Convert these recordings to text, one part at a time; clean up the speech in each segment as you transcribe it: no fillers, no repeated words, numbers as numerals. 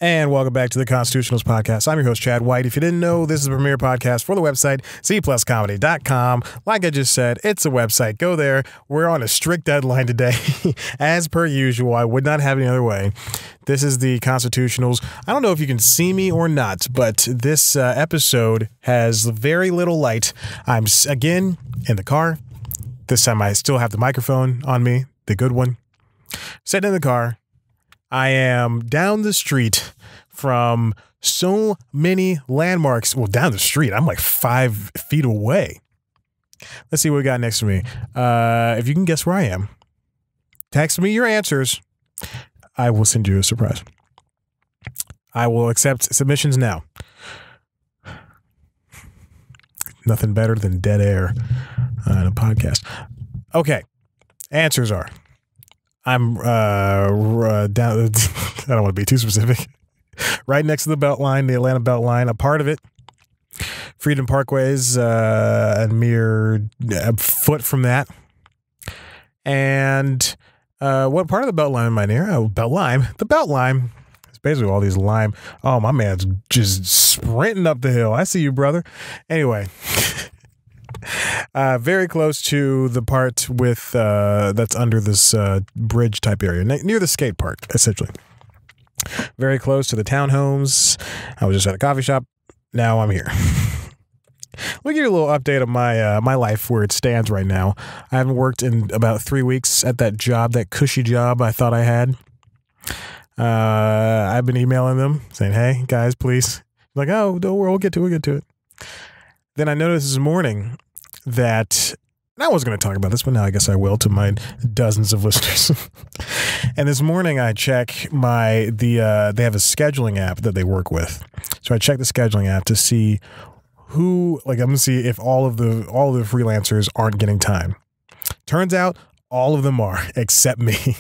And welcome back to the Constitutionals Podcast. I'm your host, Chad White. If you didn't know, this is the premier podcast for the website, cpluscomedy.com. Like I just said, it's a website. Go there. We're on a strict deadline today. As per usual, I would not have it any other way. This is the Constitutionals. I don't know if you can see me or not, but this episode has very little light. I'm, again, in the car. This time I still have the microphone on me, the good one. Sitting in the car. I am down the street from so many landmarks. Well, down the street, I'm like 5 feet away. Let's see what we got next to me. If you can guess where I am, text me your answers. I will send you a surprise. I will accept submissions now. Nothing better than dead air on a podcast. Okay. Answers are. I'm down. I don't want to be too specific. Right next to the Beltline, the Atlanta Beltline, a part of it. Freedom Parkway's a mere foot from that. And what part of the Beltline am I near? Oh, Beltline. The Beltline. It's basically all these lime. Oh, my man's just sprinting up the hill. I see you, brother. Anyway. Very close to the part with that's under this bridge type area, near the skate park, essentially. Very close to the townhomes. I was just at a coffee shop. Now I'm here. Let me give you a little update of my life, where it stands right now. I haven't worked in about 3 weeks at that job, that cushy job I thought I had. I've been emailing them saying, "Hey guys, please." Like, "Oh, don't worry, we'll get to it." Then I noticed this morning that I wasn't going to talk about this, but now I guess I will to my dozens of listeners. And this morning I check they have a scheduling app that they work with. So I check the scheduling app to see I'm going to see if all of the freelancers aren't getting time. Turns out all of them are, except me.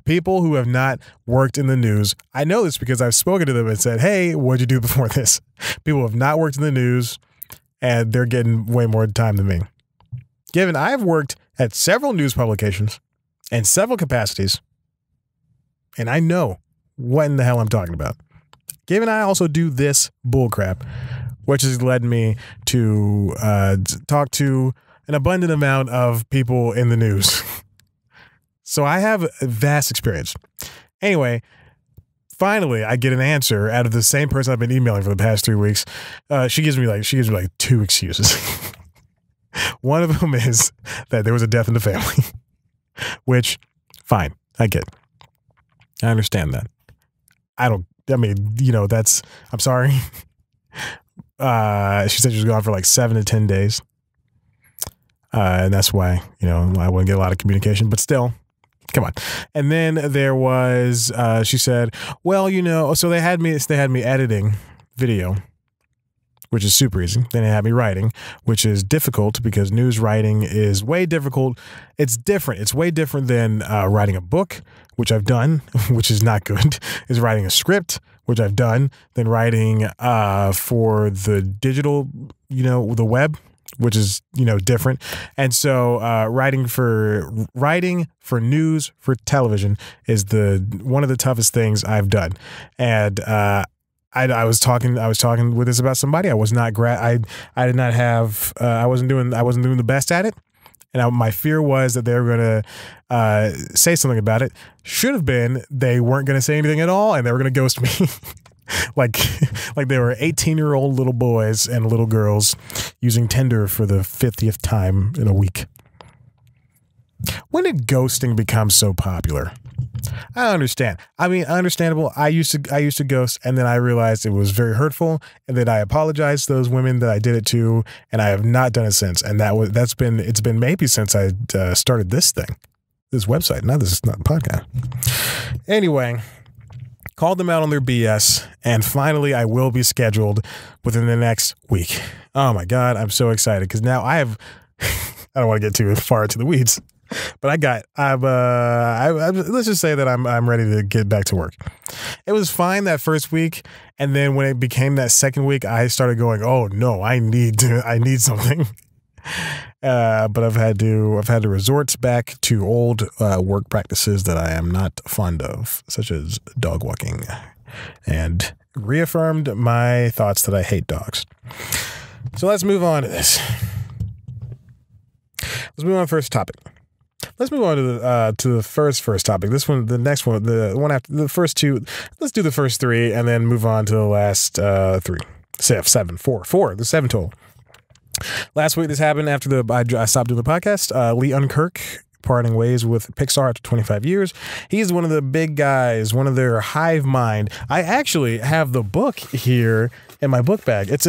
People who have not worked in the news. I know this because I've spoken to them and said, "Hey, what'd you do before this?" People who have not worked in the news, and they're getting way more time than me. Given I've worked at several news publications in several capacities, and I know what in the hell I'm talking about. Given I also do this bullcrap, which has led me to talk to an abundant amount of people in the news. So I have a vast experience. Anyway, finally, I get an answer out of the same person I've been emailing for the past 3 weeks. She gives me like 2 excuses. One of them is that there was a death in the family, which, fine, I get. I understand that. I'm sorry. She said she was gone for like 7 to 10 days. And that's why, I wouldn't get a lot of communication, but still. Come on. And then there was, she said, well, so they had me editing video, which is super easy. Then they had me writing, which is difficult because news writing is way difficult. It's different. It's way different than writing a book, which I've done, which is not good. Is writing a script, which I've done, then writing for the digital, the web, which is, different. And so writing for news for television is one of the toughest things I've done. And I was talking with this about somebody. I was not I did not have I wasn't doing the best at it. And my fear was that they were going to say something about it. Should have been they weren't going to say anything at all, and they were going to ghost me. like they were 18-year-old little boys and little girls using Tinder for the 50th time in a week. When did ghosting become so popular? I don't understand. I mean, understandable. I used to ghost, and then I realized it was very hurtful, and then I apologized to those women that I did it to, and I have not done it since. And it's been maybe since I started this website. This is not a podcast. Anyway, called them out on their BS, and finally I will be scheduled within the next week. Oh my God, I'm so excited because now I have. I don't want to get too far into the weeds. But let's just say that I'm ready to get back to work. It was fine that first week, and then when it became that second week, I started going, "Oh no, I need something." But I've had to resort back to old work practices that I am not fond of, such as dog walking. and reaffirmed my thoughts that I hate dogs. So let's move on to this. Let's move on to the first topic. Let's move on to the first topic. This one, the next one, the one after the first two. Let's do the first three and then move on to the last three. Four. There's seven total. Last week, this happened after I stopped doing the podcast. Lee Unkrich parting ways with Pixar after 25 years. He's one of the big guys, one of their hive mind. I actually have the book here in my book bag. It's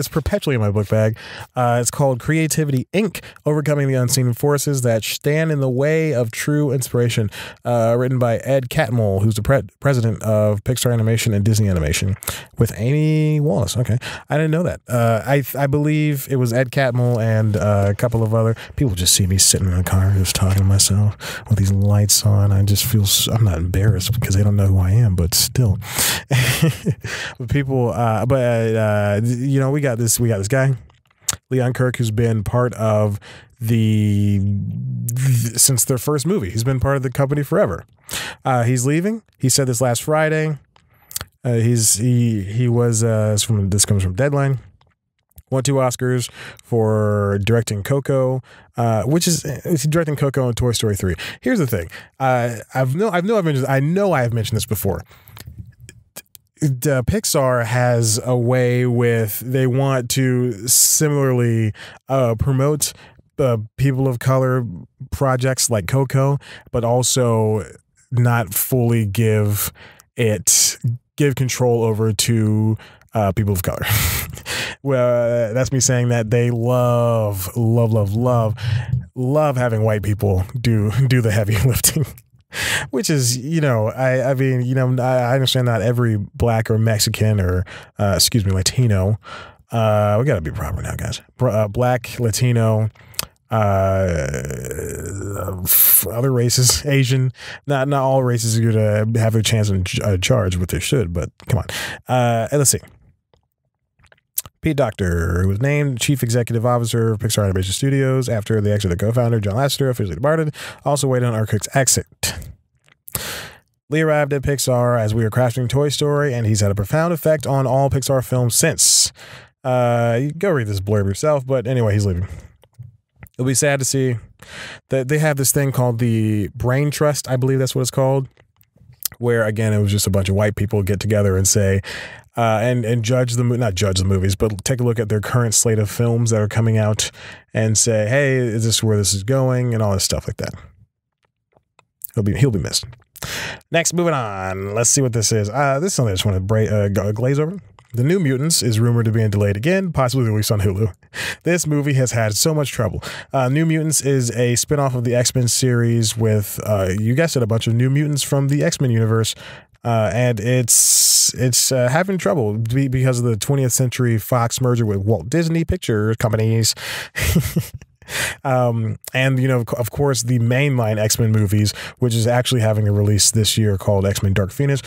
perpetually in my book bag. It's called Creativity Inc. Overcoming the Unseen Forces That Stand in the Way of True Inspiration, written by Ed Catmull, who's the president of Pixar Animation and Disney Animation, with Amy Wallace. Okay, I didn't know that. I believe it was Ed Catmull and a couple of other people. Just see me sitting in the car just talking to myself with these lights on. I just feel I'm not embarrassed because they don't know who I am, but still, people. You know, we got this guy, Lee Unkrich, who's been part of since their first movie. He's been part of the company forever. He's leaving. He said this last Friday. This comes from Deadline. Won 2 Oscars for directing Coco, he's directing Coco and Toy Story 3. Here's the thing. I know I've mentioned this before. Pixar has a way with, they want to similarly promote people of color projects like Coco, but also not fully give control over to people of color. Well, that's me saying that they love having white people do the heavy lifting. Which is, I understand not every black or Mexican or, Latino. We gotta be proper now, guys. Black, Latino, other races, Asian. Not all races are going to have a chance in charge, what they should, but come on. Let's see. Pete Docter, who was named Chief Executive Officer of Pixar Animation Studios after the exit of the co-founder, John Lasseter, officially departed, also waited on Uncrich's exit. Lee arrived at Pixar as we were crafting Toy Story, and he's had a profound effect on all Pixar films since. You go read this blurb yourself, but anyway, he's leaving. It'll be sad to see that they have this thing called the Brain Trust, I believe that's what it's called, where, again, it was just a bunch of white people get together and say, and not judge the movies, but take a look at their current slate of films that are coming out and say, hey, is this where this is going? And all this stuff like that. He'll be missed. Next, moving on. Let's see what this is. This is something I just want to glaze over. The New Mutants is rumored to be delayed again, possibly released on Hulu. This movie has had so much trouble. New Mutants is a spinoff of the X-Men series with, you guessed it, a bunch of New Mutants from the X-Men universe. And it's having trouble because of the 20th Century Fox merger with Walt Disney Pictures companies. And, of course, the mainline X-Men movies, which is actually having a release this year called X-Men Dark Pheenus.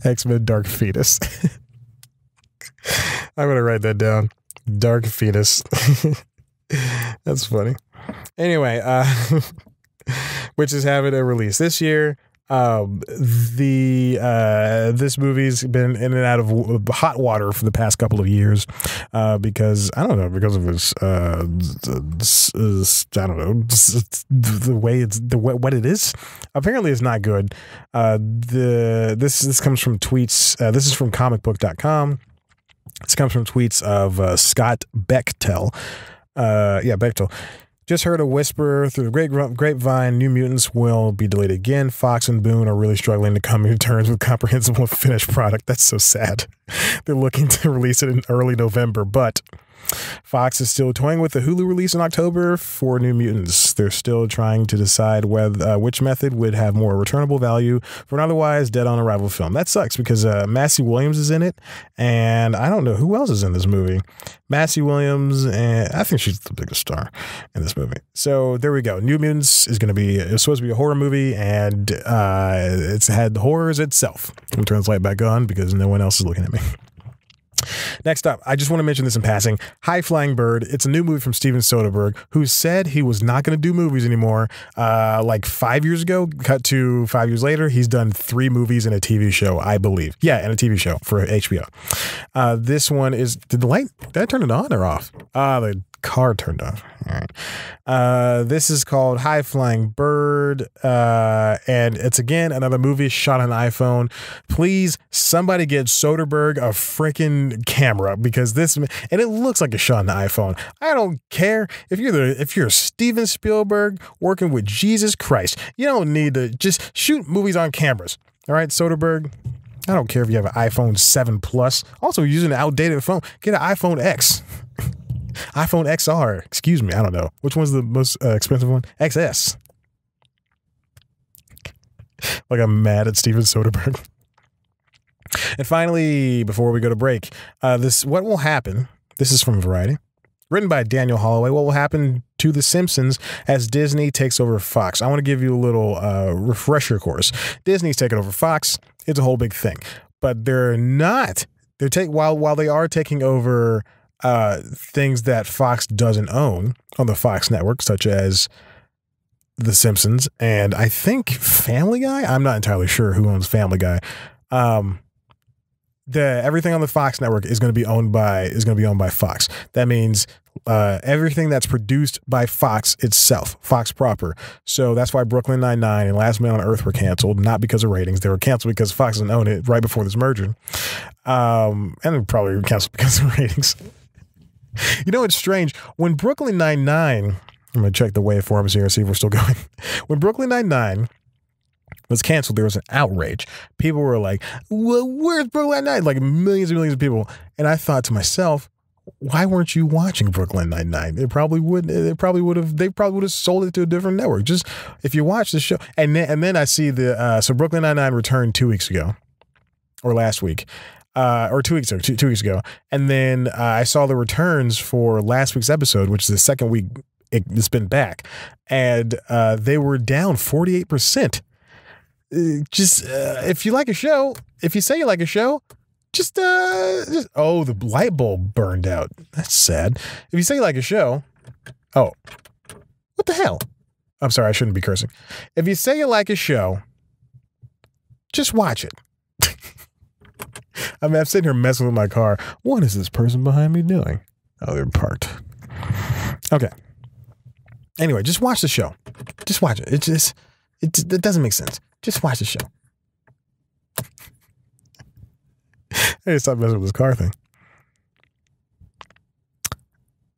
X-Men Dark Pheenus. I'm going to write that down. Dark Pheenus. That's funny. Anyway, which is having a release this year. This movie's been in and out of hot water for the past couple of years, because I don't know, because of its what it is. Apparently, it's not good. This comes from tweets. This is from comicbook.com. This comes from tweets of Scott Bechtel. Bechtel. Just heard a whisper through the grapevine, New Mutants will be delayed again. Fox and Boone are really struggling to come to terms with comprehensible finished product. That's so sad. They're looking to release it in early November, but Fox is still toying with the Hulu release in October for New Mutants. They're still trying to decide which method would have more returnable value for an otherwise dead-on-arrival film. That sucks because Massey Williams is in it, and I don't know who else is in this movie. Massey Williams, and I think she's the biggest star in this movie. So there we go. New Mutants is it's supposed to be a horror movie, and it's had horrors itself. I'm going to turn this light back on because no one else is looking at me. Next up, I just want to mention this in passing. High Flying Bird. It's a new movie from Steven Soderbergh, who said he was not going to do movies anymore. Like 5 years ago, cut to 5 years later, he's done 3 movies and a TV show, I believe. Yeah, and a TV show for HBO. This one is, did I turn it on or off? The car turned off. All right. This is called High Flying Bird. And it's again another movie shot on an iPhone. Please, somebody get Soderbergh a freaking camera, because and it looks like a shot on the iPhone. I don't care if you're Steven Spielberg working with Jesus Christ. You don't need to just shoot movies on cameras. All right, Soderbergh. I don't care if you have an iPhone 7 Plus. Also, using an outdated phone, get an iPhone X. iPhone XR, excuse me, I don't know. Which one's the most expensive one? XS. Like, I'm mad at Steven Soderbergh. And finally, before we go to break, what will happen, this is from Variety, written by Daniel Holloway, what will happen to The Simpsons as Disney takes over Fox. I want to give you a little refresher course. Disney's taking over Fox. It's a whole big thing. But they're not, while they are taking over things that Fox doesn't own on the Fox network, such as The Simpsons and I think Family Guy. I'm not entirely sure who owns Family Guy. Everything on the Fox network is going to be owned by Fox. That means everything that's produced by Fox itself, Fox proper. So that's why Brooklyn Nine-Nine and Last Man on Earth were canceled, not because of ratings. They were canceled because Fox didn't own it right before this merger, and they probably were canceled because of ratings. You know, it's strange. When Brooklyn Nine-Nine, I'm going to check the waveforms here and see if we're still going. When Brooklyn Nine-Nine was canceled, there was an outrage. People were like, well, where's Brooklyn Nine-Nine? Like millions and millions of people. And I thought to myself, why weren't you watching Brooklyn Nine-Nine? They probably would have sold it to a different network. Just if you watch the show. And then I see so Brooklyn Nine-Nine returned 2 weeks ago, or last week. Or 2 weeks ago, two weeks ago. And then I saw the returns for last week's episode, which is the second week it's been back. And they were down 48%. If you like a show, if you say you like a show, the light bulb burned out. That's sad. If you say you like a show, what the hell? I'm sorry, I shouldn't be cursing. If you say you like a show, just watch it. I mean, I'm sitting here messing with my car. What is this person behind me doing? Oh, they're parked. Okay. Anyway, just watch the show. Just watch it. It doesn't make sense. Just watch the show. I need to stop messing with this car thing.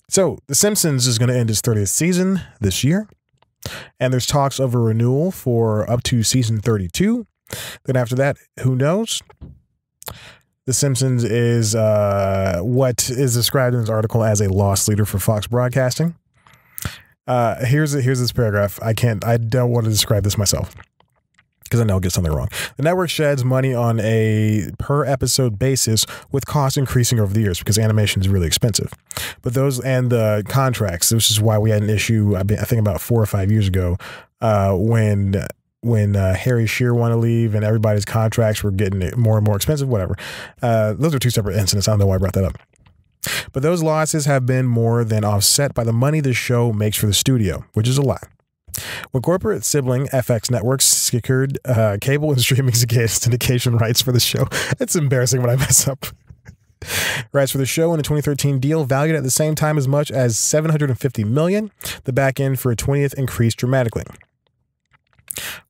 So, The Simpsons is going to end its 30th season this year. And there's talks of a renewal for up to season 32. Then after that, who knows? The Simpsons is what is described in this article as a loss leader for Fox Broadcasting. Here's this paragraph. I don't want to describe this myself, because I know I'll get something wrong. The network sheds money on a per episode basis, with costs increasing over the years because animation is really expensive. But those and the contracts, this is why we had an issue, I think about 4 or 5 years ago, when Harry Shearer wanted to leave and everybody's contracts were getting more and more expensive, whatever. Those are 2 separate incidents. I don't know why I brought that up. But those losses have been more than offset by the money the show makes for the studio, which is a lot. When corporate sibling FX Networks secured cable and streaming syndication rights for the show, it's embarrassing when I mess up. Rights for the show in a 2013 deal valued at the same time as much as $750 million, the back end for a 20th increased dramatically.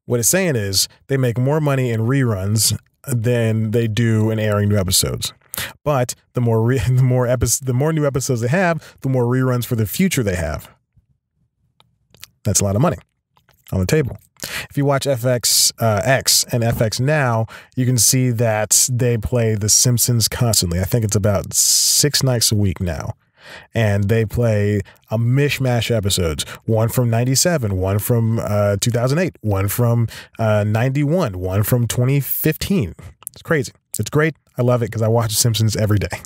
What it's saying is they make more money in reruns than they do in airing new episodes. But the more new episodes they have, the more reruns for the future they have. That's a lot of money on the table. If you watch FX X and FX Now, you can see that they play The Simpsons constantly. I think it's about 6 nights a week now. And they play a mishmash episodes. One from 97, one from 2008, one from 91, one from 2015. It's crazy. It's great. I love it because I watch The Simpsons every day,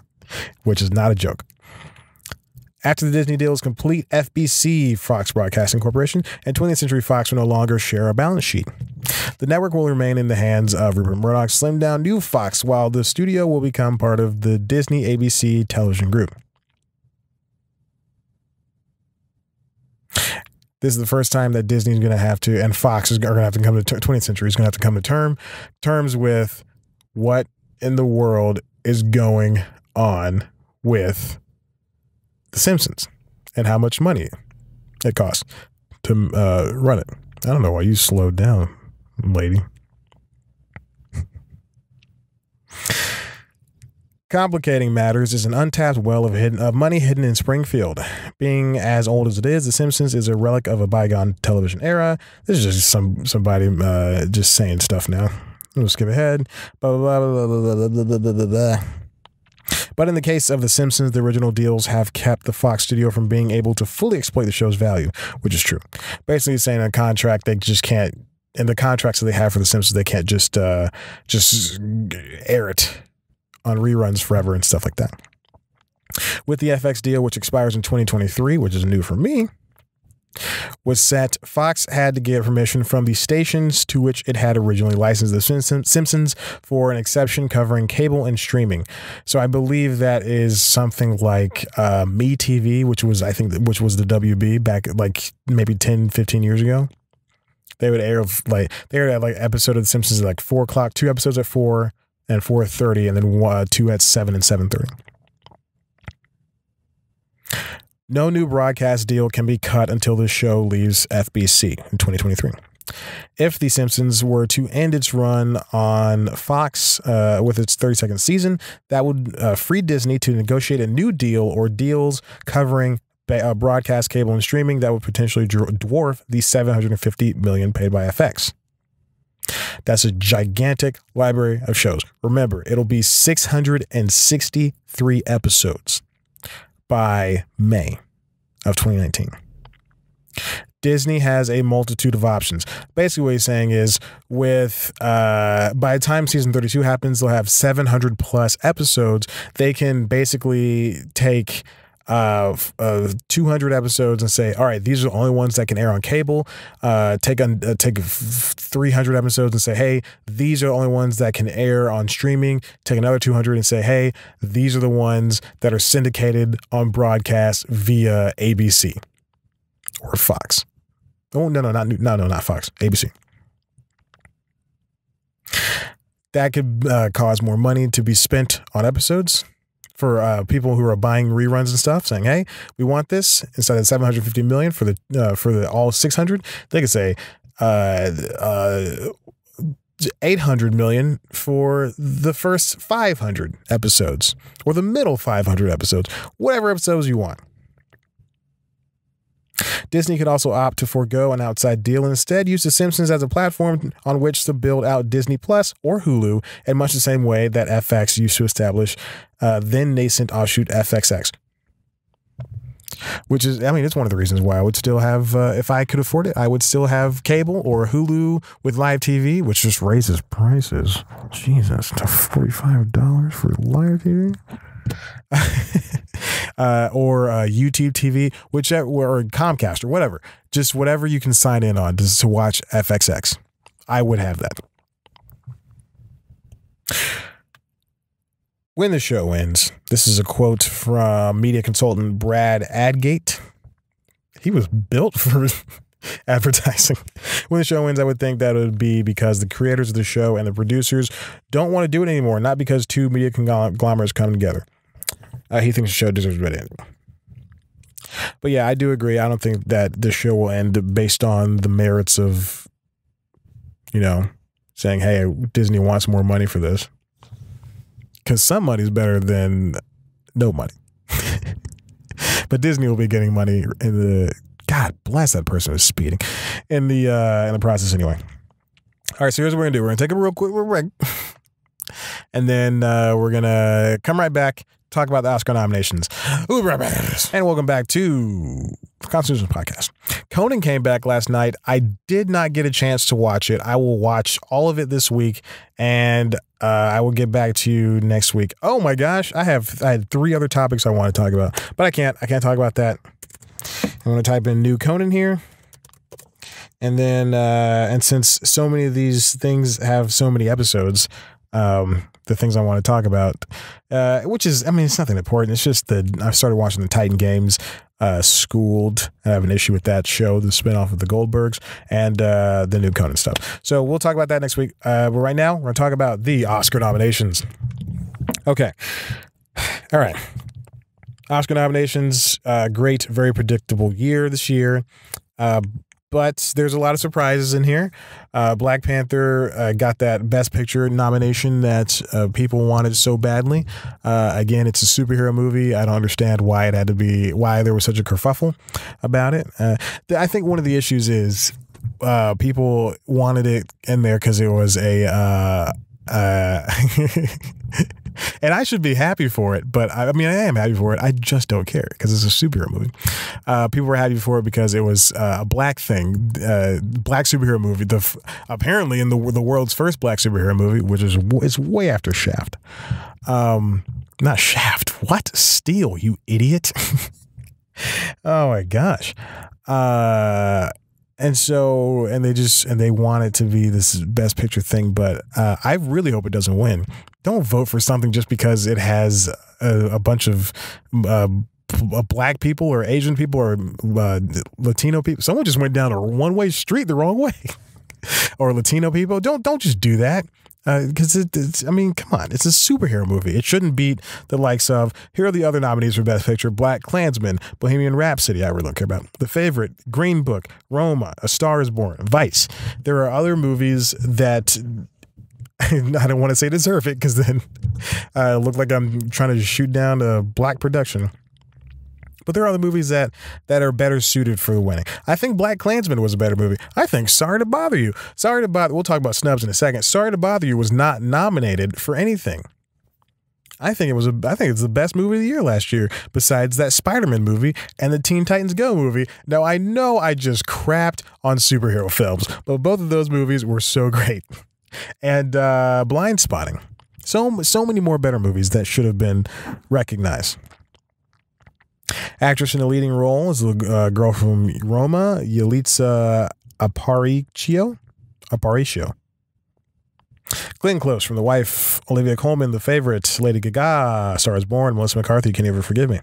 which is not a joke. After the Disney deal is complete, FBC, Fox Broadcasting Corporation, and 20th Century Fox will no longer share a balance sheet. The network will remain in the hands of Rupert Murdoch's slimmed down new Fox, while the studio will become part of the Disney ABC television group. This is the first time that Disney's going to have to, and Fox are going to have to come to 20th century is going to have to come to terms with what in the world is going on with The Simpsons and how much money it costs to run it. I don't know why you slowed down, lady. Complicating matters is an untapped well of money hidden in Springfield. Being as old as it is, The Simpsons is a relic of a bygone television era. This is just somebody just saying stuff now. We'll skip ahead. Blah, blah, blah, blah, blah, blah, blah, blah, blah. But in the case of The Simpsons, the original deals have kept the Fox studio from being able to fully exploit the show's value, which is true. Basically saying in a contract, they just can't, in the contracts that they have for The Simpsons, they can't just air it on reruns forever and stuff like that. With the FX deal, which expires in 2023, which is new for me, was set, Fox had to get permission from the stations to which it had originally licensed The Simpsons for an exception covering cable and streaming. So I believe that is something like MeTV, which was the WB back like maybe 10, 15 years ago. They would air like episode of The Simpsons at like 4 o'clock, 2 episodes at 4 and 4:30, and then 2 at 7 and 7:30. No new broadcast deal can be cut until the show leaves FBC in 2023. If The Simpsons were to end its run on Fox with its 32nd season, that would free Disney to negotiate a new deal or deals covering broadcast, cable, and streaming that would potentially dwarf the $750 million paid by FX. That's a gigantic library of shows. Remember, it'll be 663 episodes by May of 2019. Disney has a multitude of options. Basically what he's saying is with by the time season 32 happens, they'll have 700 plus episodes. They can basically take 200 episodes and say, all right, these are the only ones that can air on cable. Take 300 episodes and say, hey, these are the only ones that can air on streaming. Take another 200 and say, hey, these are the ones that are syndicated on broadcast via ABC or Fox. Oh, no, not Fox, ABC. That could cause more money to be spent on episodes for people who are buying reruns and stuff, saying, hey, we want this instead of $750 million for the all 600. They could say $800 million for the first 500 episodes or the middle 500 episodes, whatever episodes you want. Disney could also opt to forego an outside deal and instead use The Simpsons as a platform on which to build out Disney Plus or Hulu in much the same way that FX used to establish then nascent offshoot FXX. Which is, I mean, it's one of the reasons why I would still have, if I could afford it, I would still have cable or Hulu with live TV, which just raises prices. Jesus, to $45 for live TV? Or YouTube TV, whichever, or Comcast or whatever, just whatever you can sign in on to watch FXX. I would have that. When the show ends, this is a quote from media consultant Brad Adgate. He was built for advertising. When the show ends, I would think that it would be because the creators of the show and the producers don't want to do it anymore, not because two media conglomerates come together. He thinks the show deserves a better ending. But yeah, I do agree. I don't think that the show will end based on the merits of, saying, hey, Disney wants more money for this. Because some money is better than no money. But Disney will be getting money in the, God bless that person who's speeding, in the process anyway. All right, so here's what we're going to do. We're going to take a real quick break. And then we're going to come right back, talk about the Oscar nominations. And welcome back to the Constitution Podcast. Conan came back last night. I did not get a chance to watch it. I will watch all of it this week, and I will get back to you next week. Oh my gosh, I had 3 other topics I want to talk about, but I can't talk about that. I'm going to type in new Conan here. And then, and since so many of these things have so many episodes, the things I want to talk about, which is, I mean, it's nothing important. It's just that I started watching the Titan Games, Schooled. I have an issue with that show, the spinoff of the Goldbergs, and the new Conan stuff. So we'll talk about that next week. But right now, we're going to talk about the Oscar nominations. Okay. All right. Oscar nominations, great, very predictable year this year. But there's a lot of surprises in here. Black Panther got that Best Picture nomination that people wanted so badly. Again, it's a superhero movie. I don't understand why it had to be, why there was such a kerfuffle about it. I think one of the issues is people wanted it in there because it was a and I should be happy for it, but I mean, I am happy for it. I just don't care because it's a superhero movie. People were happy for it because it was a black thing, black superhero movie. Apparently in the world's first black superhero movie, which is it's way after Shaft. Not Shaft. What? Steel, you idiot. Oh my gosh. And they want it to be this Best Picture thing, but I really hope it doesn't win. Don't vote for something just because it has a bunch of black people or Asian people or Latino people. Someone just went down a one-way street the wrong way, or Latino people. Don't just do that. Because I mean, come on, it's a superhero movie. It shouldn't beat the likes of, here are the other nominees for Best Picture: Black Klansman, Bohemian Rhapsody, I really don't care about, The Favorite, Green Book, Roma, A Star is Born, Vice. There are other movies that I don't want to say deserve it because then it look like I'm trying to shoot down a black production. But there are other movies that are better suited for the winning. I think Black Klansman was a better movie. I think Sorry to Bother You. We'll talk about Snubs in a second. Sorry to Bother You was not nominated for anything. I think it's the best movie of the year last year, besides that Spider-Man movie and the Teen Titans Go movie. Now, I know I just crapped on superhero films, but both of those movies were so great. And Blind Spotting. So many more better movies that should have been recognized. Actress in a leading role is the girl from Roma, Yalitza Aparicio. Glenn Close from The Wife, Olivia Colman, The Favorite, Lady Gaga, Star is Born, Melissa McCarthy, Can You Ever Forgive Me?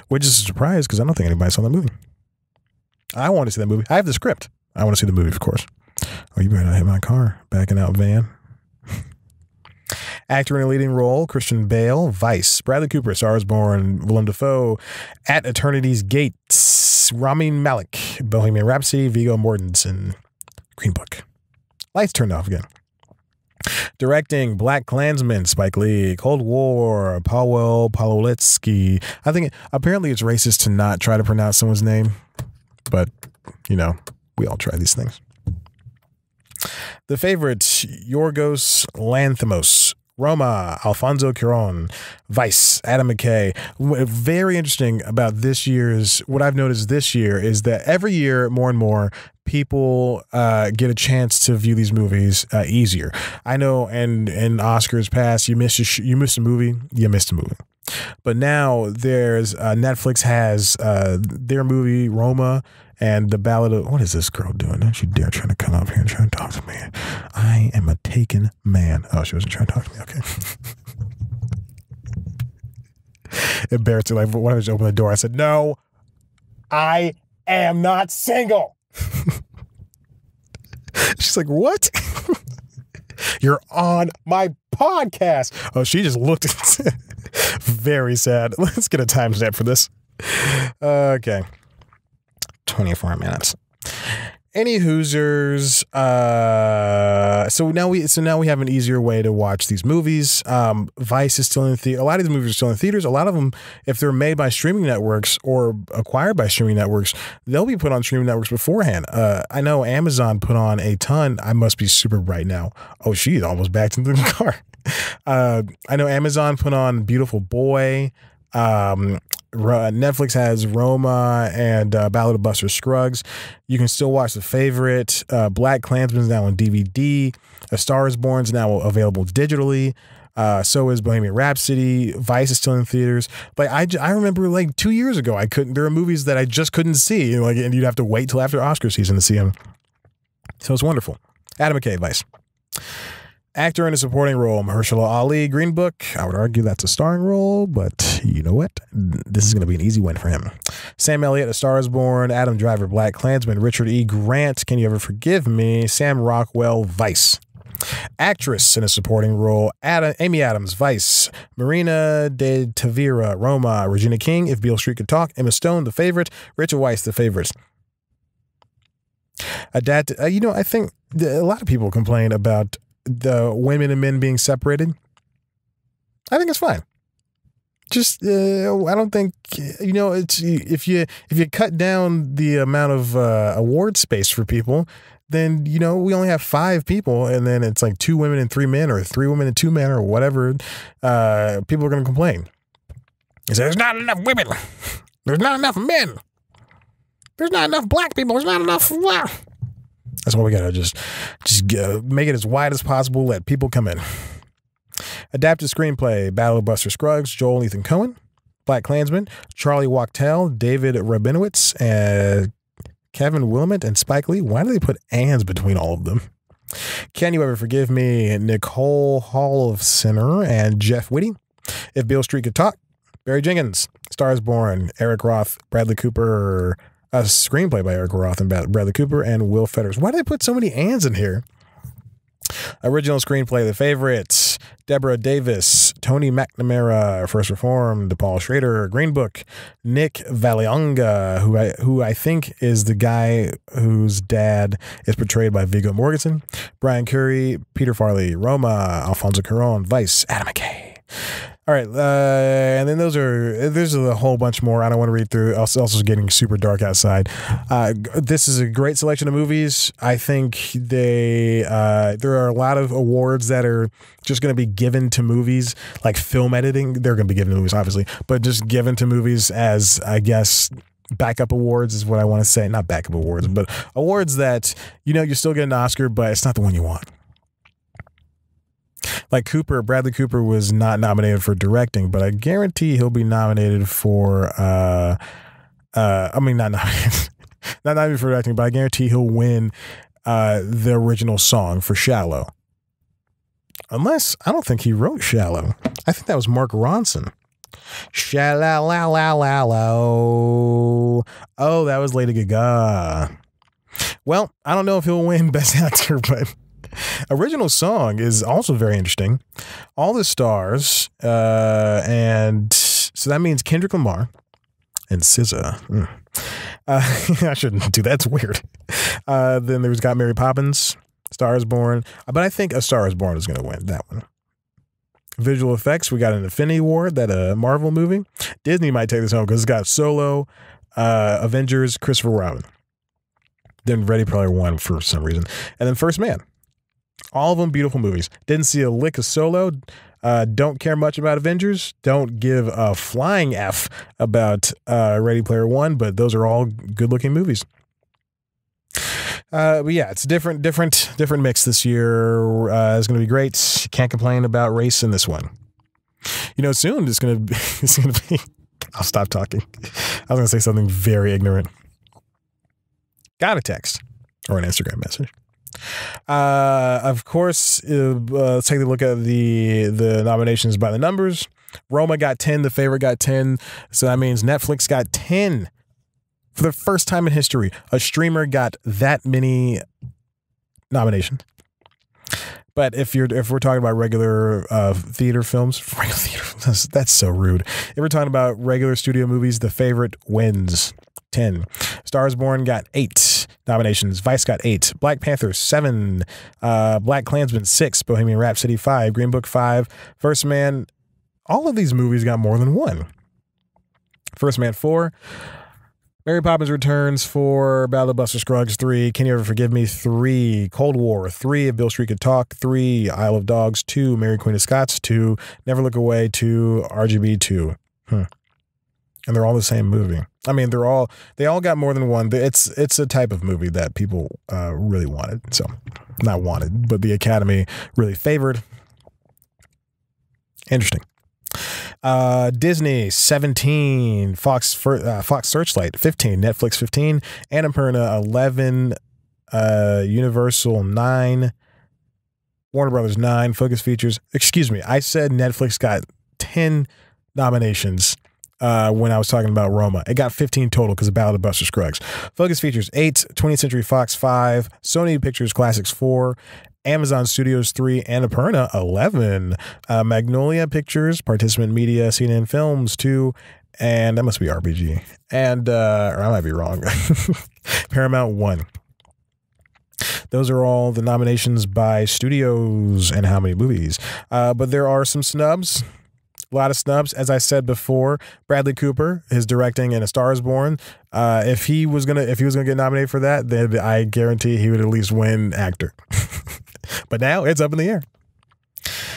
Which is a surprise because I don't think anybody saw that movie. I want to see that movie. I have the script. I want to see the movie, of course. Oh, you better not hit my car. Backing out van. Actor in a leading role, Christian Bale, Vice, Bradley Cooper, Star is Born, Willem Dafoe, At Eternity's Gates, Rami Malek, Bohemian Rhapsody, Viggo Mortensen, Green Book. Lights turned off again. Directing, Black Klansman, Spike Lee, Cold War, Paweł Pawlowski. I think apparently it's racist to not try to pronounce someone's name, but you know, we all try these things. The Favorite, Yorgos Lanthimos, Roma, Alfonso Cuarón, Vice, Adam McKay. Very interesting about this year's, what I've noticed this year is that every year more and more people get a chance to view these movies easier. I know, and in Oscars past, you missed a movie. But now there's Netflix has their movie Roma and the Ballad of, what is this girl doing? Don't you dare trying to come up here and try to talk to me. I am a taken man. Oh, she wasn't trying to talk to me. Okay. Embarrassing. Like when I was opening the door, I said, "No, I am not single." She's like, "What?" "You're on my podcast." Oh, she just looked very sad. Let's get a timestamp for this. Okay. 24 minutes. Any Hoosers. So now we have an easier way to watch these movies. Vice is still in the theater. A lot of these movies are still in theaters. A lot of them, if they're made by streaming networks or acquired by streaming networks, they'll be put on streaming networks beforehand. I know Amazon put on a ton. I must be super bright now. Oh, she's almost backed into the car. I know Amazon put on Beautiful Boy. Netflix has Roma and Ballad of Buster Scruggs. You can still watch The Favorite. Black Klansman is now on DVD. A Star is Born is now available digitally. So is Bohemian Rhapsody. Vice is still in theaters. Like I remember like 2 years ago, there are movies that I just couldn't see. And you'd have to wait till after Oscar season to see them. So it's wonderful. Adam McKay, Vice. Actor in a supporting role, Mahershala Ali, Green Book. I would argue that's a starring role, but you know what? This is going to be an easy win for him. Sam Elliott, A Star is Born. Adam Driver, Black Klansman. Richard E. Grant, Can You Ever Forgive Me? Sam Rockwell, Vice. Actress in a supporting role, Amy Adams, Vice. Marina de Tavira, Roma. Regina King, If Beale Street Could Talk. Emma Stone, The Favorite. Rachel Weisz, The Favorite. I think a lot of people complain about the women and men being separated. I think it's fine. Just I don't think it's if you cut down the amount of award space for people, then we only have 5 people, and then it's like 2 women and 3 men, or 3 women and 2 men, or whatever. People are going to complain. They say there's not enough women, there's not enough men, there's not enough black people, there's not enough. That's why we gotta just make it as wide as possible. Let people come in. Adapted screenplay: Battle of Buster Scruggs, Joel and Ethan Coen. Black Klansman: Charlie Wachtel, David Rabinowitz, Kevin Willamette, and Spike Lee. Why do they put ands between all of them? Can You Ever Forgive Me? Nicole Holofcener and Jeff Whitty. If Beale Street Could Talk. Barry Jenkins. Star is Born. Eric Roth, Bradley Cooper. A screenplay by Eric Roth and Bradley Cooper and Will Fetters. Why do they put so many ands in here? Original screenplay: The Favorite. Deborah Davis, Tony McNamara, First Reformed. Paul Schrader, Green Book. Nick Vallelonga, who I think is the guy whose dad is portrayed by Viggo Mortensen. Brian Curry, Peter Farley, Roma. Alfonso Cuarón, Vice. Adam McKay. All right, and then there's a whole bunch more I don't want to read through. Also getting super dark outside. This is a great selection of movies. I think there are a lot of awards that are just going to be given to movies, like film editing. They're going to be given to movies, obviously, but just given to movies as, I guess, backup awards is what I want to say. Not backup awards, but awards that, you're still getting an Oscar, but it's not the one you want. Like Bradley Cooper was not nominated for directing, but I guarantee he'll be nominated for, not nominated for directing, but I guarantee he'll win the original song for Shallow. Unless, I don't think he wrote Shallow. I think that was Mark Ronson. Shallow. Oh, that was Lady Gaga. Well, I don't know if he'll win Best Actor, but original song is also very interesting. All the stars, and so that means Kendrick Lamar and SZA. I shouldn't do that. That's weird. Then there's got Mary Poppins, Star is Born, but I think A Star is Born is going to win that one. Visual effects, we got an Infinity War, that Marvel movie. Disney might take this home because it's got Solo, Avengers, Christopher Robin. Then Ready Player One for some reason, and then First Man. All of them beautiful movies. Didn't see a lick of Solo. Don't care much about Avengers. Don't give a flying F about Ready Player One, but those are all good-looking movies. But yeah, it's a different mix this year. It's going to be great. Can't complain about race in this one. Soon it's going to be. I'll stop talking. I was going to say something very ignorant. Got a text or an Instagram message. Of course, let's take a look at the nominations by the numbers. Roma got 10. The Favorite got 10. So that means Netflix got 10. For the first time in history, a streamer got that many nominations. But if we're talking about regular theater films, that's so rude. If we're talking about regular studio movies, The Favorite wins 10. Star is Born got 8 nominations. Vice got 8. Black Panther 7. Black Klansman 6. Bohemian Rhapsody 5. Green Book 5. First Man. All of these movies got more than one. First Man 4. Mary Poppins Returns 4, Battle of Buster Scruggs 3, Can You Ever Forgive Me 3, Cold War 3, If Beale Street Could Talk 3, Isle of Dogs 2, Mary Queen of Scots 2, Never Look Away 2, RGB 2. And they're all the same movie. I mean, they all got more than one. It's a type of movie that people really wanted. So, not wanted, but the Academy really favored. Interesting. Disney 17, Fox Searchlight 15, Netflix 15, Annapurna 11, Universal 9, Warner Brothers 9, Focus Features. Excuse me, I said Netflix got 10 nominations when I was talking about Roma. It got 15 total because of Ballad of Buster Scruggs. Focus Features 8, 20th Century Fox 5, Sony Pictures Classics 4, Amazon Studios 3, Annapurna 11, Magnolia Pictures, Participant Media, CNN Films 2, and that must be RPG. And, or I might be wrong. Paramount 1. Those are all the nominations by studios and how many movies. But there are some snubs. A lot of snubs. As I said before, Bradley Cooper is directing in A Star Is Born. If he was gonna get nominated for that, then I guarantee he would at least win actor. But now it's up in the air.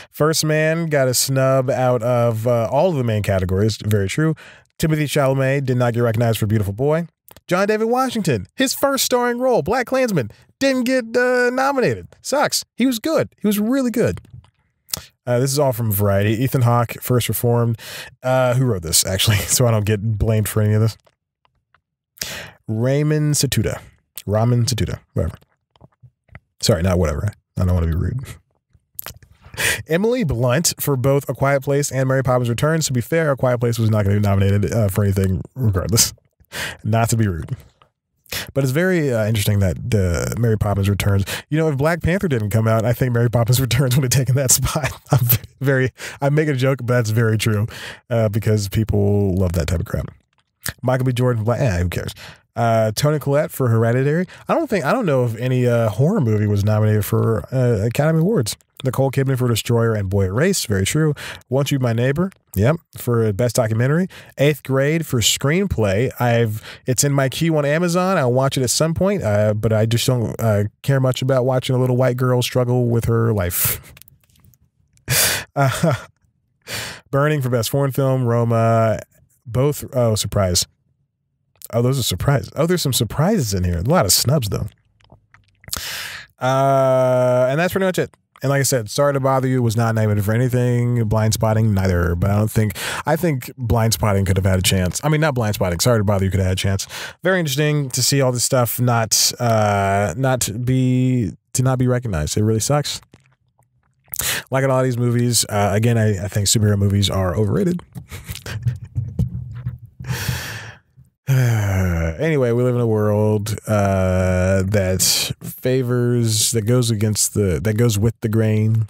First Man got a snub out of all of the main categories. Very true. Timothée Chalamet did not get recognized for Beautiful Boy. John David Washington, his first starring role, Black Klansman, didn't get nominated. Sucks. He was good. He was really good. This is all from Variety. Ethan Hawke, First Reformed. Who wrote this, actually, so I don't get blamed for any of this? Ramen Satuda, whatever. Sorry, not whatever. I don't want to be rude. Emily Blunt for both A Quiet Place and Mary Poppins Returns. To be fair, A Quiet Place was not going to be nominated for anything regardless. Not to be rude. But it's very interesting that Mary Poppins Returns, if Black Panther didn't come out, I think Mary Poppins Returns would have taken that spot. I'm making a joke, but that's very true because people love that type of crap. Michael B. Jordan, who cares? Toni Collette for Hereditary. I don't know if any horror movie was nominated for Academy Awards. Nicole Kidman for Destroyer and Boy Erased. Very true. Won't You My Neighbor. Yep. For Best Documentary. 8th Grade for Screenplay. It's in my queue on Amazon. I'll watch it at some point, but I just don't care much about watching a little white girl struggle with her life. Burning for Best Foreign Film. Roma. Both. Oh, surprise. Oh, those are surprises. Oh, there's some surprises in here. A lot of snubs, though. And that's pretty much it. And like I said, Sorry to Bother You was not nominated for anything. Blind Spotting, neither. But I think Blind Spotting could have had a chance. I mean, not Blind Spotting. Sorry to Bother You could have had a chance. Very interesting to see all this stuff not be recognized. It really sucks. Like a lot of these movies, again, I think superhero movies are overrated. Anyway, we live in a world that goes with the grain.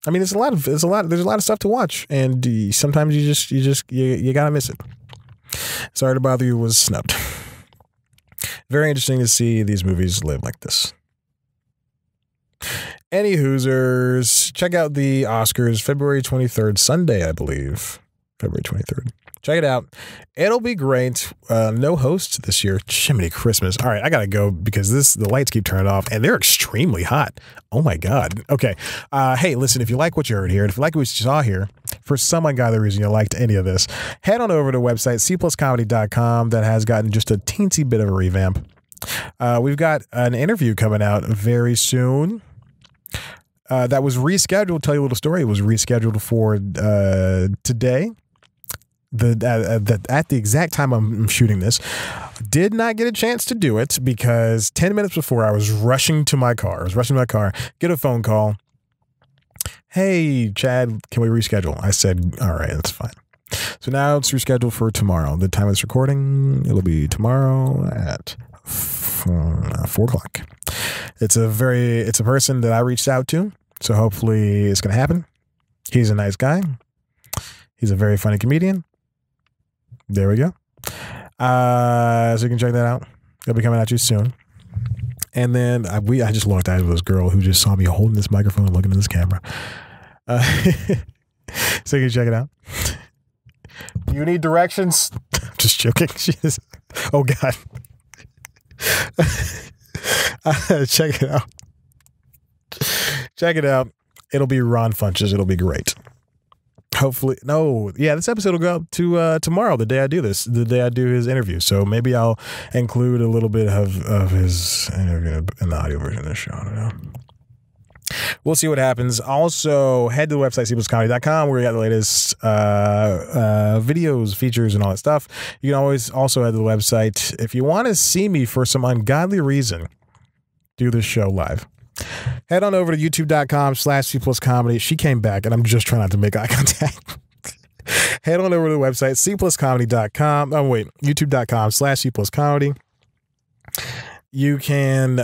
I mean, there's a lot of stuff to watch, and sometimes you gotta miss it. Sorry to Bother You was snubbed. Very interesting to see these movies live like this. Any Hoosers, check out the Oscars, February 23rd, Sunday, I believe. February 23rd. Check it out. It'll be great. No hosts this year. Jiminy Christmas. All right, I gotta go because the lights keep turning off and they're extremely hot. Oh my God. Okay. Hey, listen, if you like what you heard here, if you like what you saw here, for some ungodly reason you liked any of this, head on over to the website cpluscomedy.com that has gotten just a teensy bit of a revamp. We've got an interview coming out very soon. That was rescheduled. I'll tell you a little story. It was rescheduled for today. At the exact time I'm shooting this, did not get a chance to do it because 10 minutes before I was rushing to my car. Get a phone call. Hey, Chad, can we reschedule? I said, all right, that's fine. So now it's rescheduled for tomorrow. The time of this recording, it'll be tomorrow at 4 o'clock. It's a person that I reached out to, so hopefully it's going to happen. He's a nice guy. He's a very funny comedian. There we go. So you can check that out. It'll be coming at you soon. And then I just looked at this girl who just saw me holding this microphone and looking at this camera. So you can check it out. Do you need directions? I'm just joking. Oh God. Check it out. Check it out. It'll be Ron Funches. It'll be great. Hopefully, this episode will go up to tomorrow, the day I do his interview. So maybe I'll include a little bit of his interview in the audio version of the show. I don't know. We'll see what happens. Also, head to the website, cpluscomedy.com, where we got the latest videos, features, and all that stuff. You can always also head to the website if you want to see me for some ungodly reason do this show live. Head on over to youtube.com/cpluscomedy. She came back, and I'm just trying not to make eye contact. Head on over to the website, cpluscomedy.com. Oh, wait, youtube.com/cpluscomedy. You can,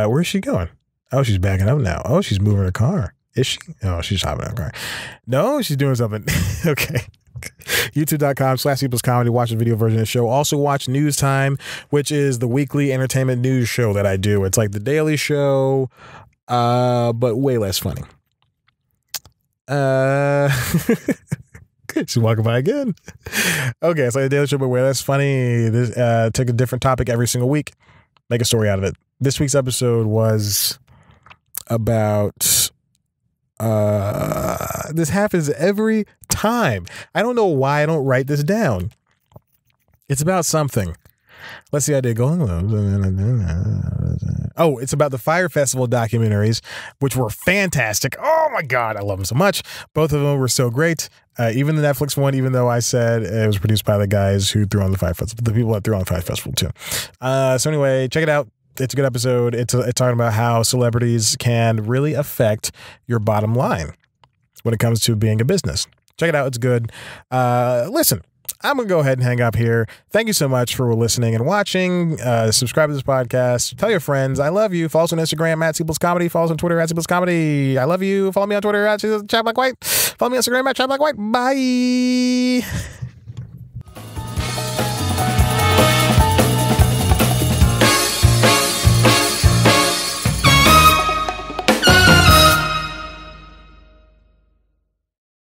where's she going? Oh, she's backing up now. Oh, she's moving her car. Is she? Oh, she's hopping in her car. No, she's doing something. Okay. youtube.com/cpluscomedy. Watch the video version of the show. Also watch News Time, which is the weekly entertainment news show that I do. It's like the Daily Show, but way less funny. She's walking by again. Okay, it's like the Daily Show, but way less funny. This, take a different topic every single week. Make a story out of it. This week's episode was about this happens every time. I don't know why I don't write this down. It's about something. Let's see how they go. Oh, it's about the Fire Festival documentaries, which were fantastic. Oh my God, I love them so much. Both of them were so great. Even the Netflix one, even though I said it was produced by the guys who threw on the Fire Festival, the people that threw on the Fire Festival too. So anyway, check it out. It's a good episode. It's talking about how celebrities can really affect your bottom line when it comes to being a business. Check it out. It's good. Listen, I'm going to go ahead and hang up here. Thank you so much for listening and watching. Subscribe to this podcast. Tell your friends. I love you. Follow us on Instagram at @CPlusComedy. Follow us on Twitter at @CPlusComedy. I love you. Follow me on Twitter at @ChatBlackWhite. Follow me on Instagram at @ChatBlackWhite. Bye.